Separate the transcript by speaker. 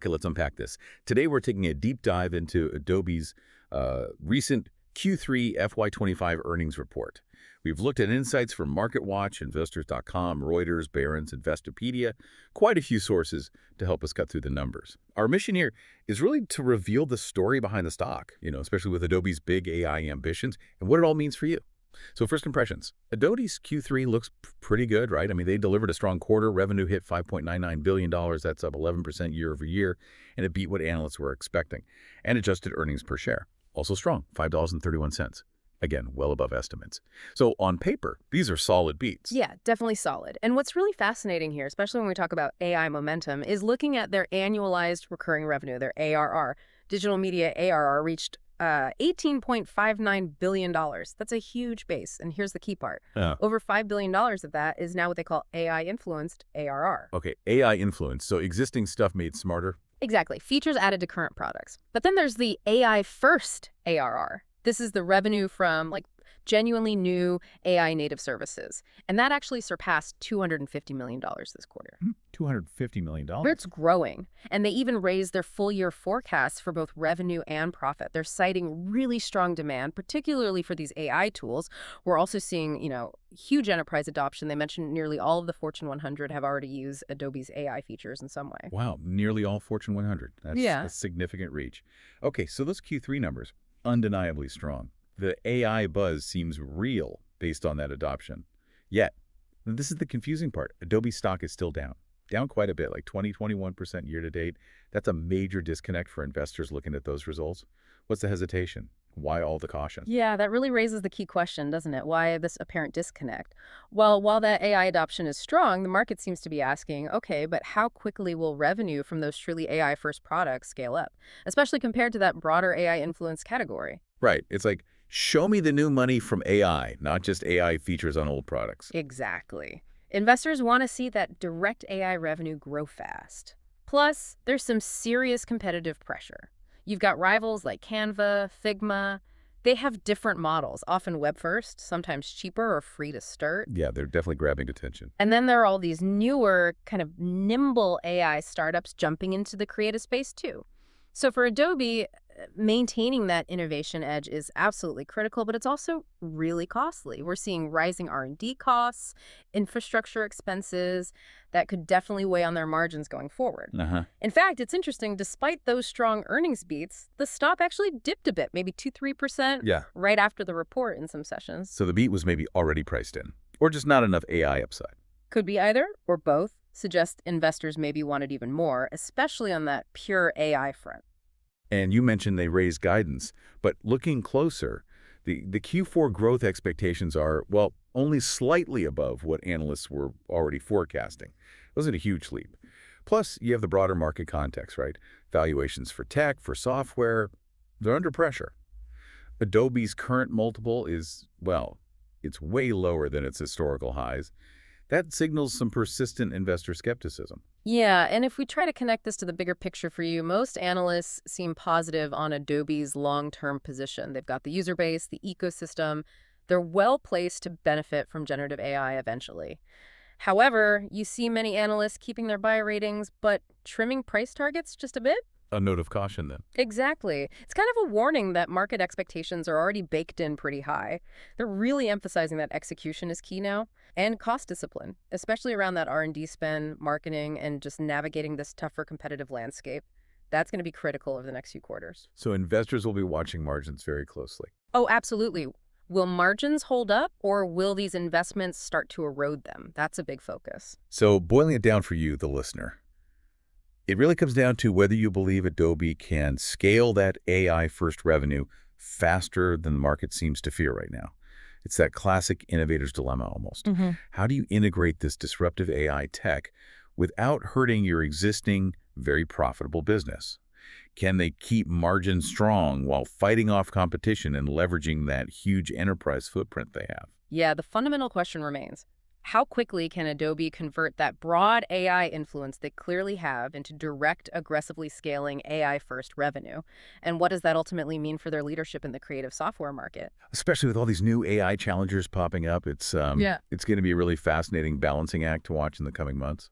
Speaker 1: Okay, let's unpack this. Today, we're taking a deep dive into Adobe's recent Q3 FY25 earnings report. We've looked at insights from MarketWatch, Investors.com, Reuters, Barron's, Investopedia, quite a few sources to help us cut through the numbers. Our mission here is really to reveal the story behind the stock, especially with Adobe's big AI ambitions and what it all means for you. So first impressions, Adobe's Q3 looks pretty good, right? I mean, they delivered a strong quarter. Revenue hit $5.99 billion. That's up 11% year over year, and it beat what analysts were expecting. And adjusted earnings per share, also strong, $5.31. Again, well above estimates. So on paper, these are solid beats.
Speaker 2: Yeah, definitely solid. And what's really fascinating here, especially when we talk about AI momentum, is looking at their annualized recurring revenue, their ARR. Digital media ARR reached $18.59 billion. That's a huge base. And here's the key part. Over $5 billion of that is now what they call AI-influenced ARR.
Speaker 1: Okay, AI influence. So existing stuff made smarter?
Speaker 2: Exactly. Features added to current products. But then there's the AI-first ARR. This is the revenue from genuinely new AI native services. And that actually surpassed $250 million this quarter.
Speaker 1: $250 million?
Speaker 2: It's growing. And they even raised their full year forecasts for both revenue and profit. They're citing really strong demand, particularly for these AI tools. We're also seeing, huge enterprise adoption. They mentioned nearly all of the Fortune 100 have already used Adobe's AI features in some way.
Speaker 1: Wow, nearly all Fortune 100. That's a significant reach. Okay, so those Q3 numbers, undeniably strong. The AI buzz seems real based on that adoption. Yet, this is the confusing part. Adobe stock is still down quite a bit, like 20-21% year to date. That's a major disconnect for investors looking at those results. What's the hesitation? Why all the caution?
Speaker 2: Yeah, that really raises the key question, doesn't it? Why this apparent disconnect? Well, while that AI adoption is strong, the market seems to be asking, okay, but how quickly will revenue from those truly AI-first products scale up, especially compared to that broader AI-influenced category?
Speaker 1: Right. It's like, show me the new money from AI, not just AI features on old products.
Speaker 2: Exactly. Investors want to see that direct AI revenue grow fast. Plus, there's some serious competitive pressure. You've got rivals like Canva, Figma. They have different models, often web-first, sometimes cheaper or free to start.
Speaker 1: Yeah, they're definitely grabbing attention.
Speaker 2: And then there are all these newer, kind of nimble AI startups jumping into the creative space too. So for Adobe, maintaining that innovation edge is absolutely critical, but it's also really costly. We're seeing rising R&D costs, infrastructure expenses that could definitely weigh on their margins going forward. In fact, it's interesting, despite those strong earnings beats, the stock actually dipped a bit, maybe 2-3% right after the report in some sessions.
Speaker 1: So the beat was maybe already priced in, or just not enough AI upside.
Speaker 2: Could be either, or both. Suggest investors maybe wanted even more, especially on that pure AI front.
Speaker 1: And you mentioned they raised guidance, but looking closer, the Q4 growth expectations are, well, only slightly above what analysts were already forecasting. It wasn't a huge leap. Plus, you have the broader market context, right? Valuations for tech, for software, they're under pressure. Adobe's current multiple is, well, it's way lower than its historical highs. That signals some persistent investor skepticism.
Speaker 2: Yeah, and if we try to connect this to the bigger picture for you, most analysts seem positive on Adobe's long-term position. They've got the user base, the ecosystem. They're well-placed to benefit from generative AI eventually. However, you see many analysts keeping their buy ratings, but trimming price targets just a bit?
Speaker 1: A note of caution, then.
Speaker 2: Exactly. It's kind of a warning that market expectations are already baked in pretty high. They're really emphasizing that execution is key now, and cost discipline, especially around that R&D spend, marketing, and just navigating this tougher competitive landscape. That's going to be critical over the next few quarters.
Speaker 1: So investors will be watching margins very closely.
Speaker 2: Oh, absolutely. Will margins hold up, or will these investments start to erode them? That's a big focus.
Speaker 1: So boiling it down for you, the listener, it really comes down to whether you believe Adobe can scale that AI-first revenue faster than the market seems to fear right now. It's that classic innovator's dilemma almost. How do you integrate this disruptive AI tech without hurting your existing, very profitable business? Can they keep margins strong while fighting off competition and leveraging that huge enterprise footprint they have?
Speaker 2: Yeah, the fundamental question remains. How quickly can Adobe convert that broad AI influence they clearly have into direct, aggressively scaling AI-first revenue? And what does that ultimately mean for their leadership in the creative software market?
Speaker 1: Especially with all these new AI challengers popping up, it's going to be a really fascinating balancing act to watch in the coming months.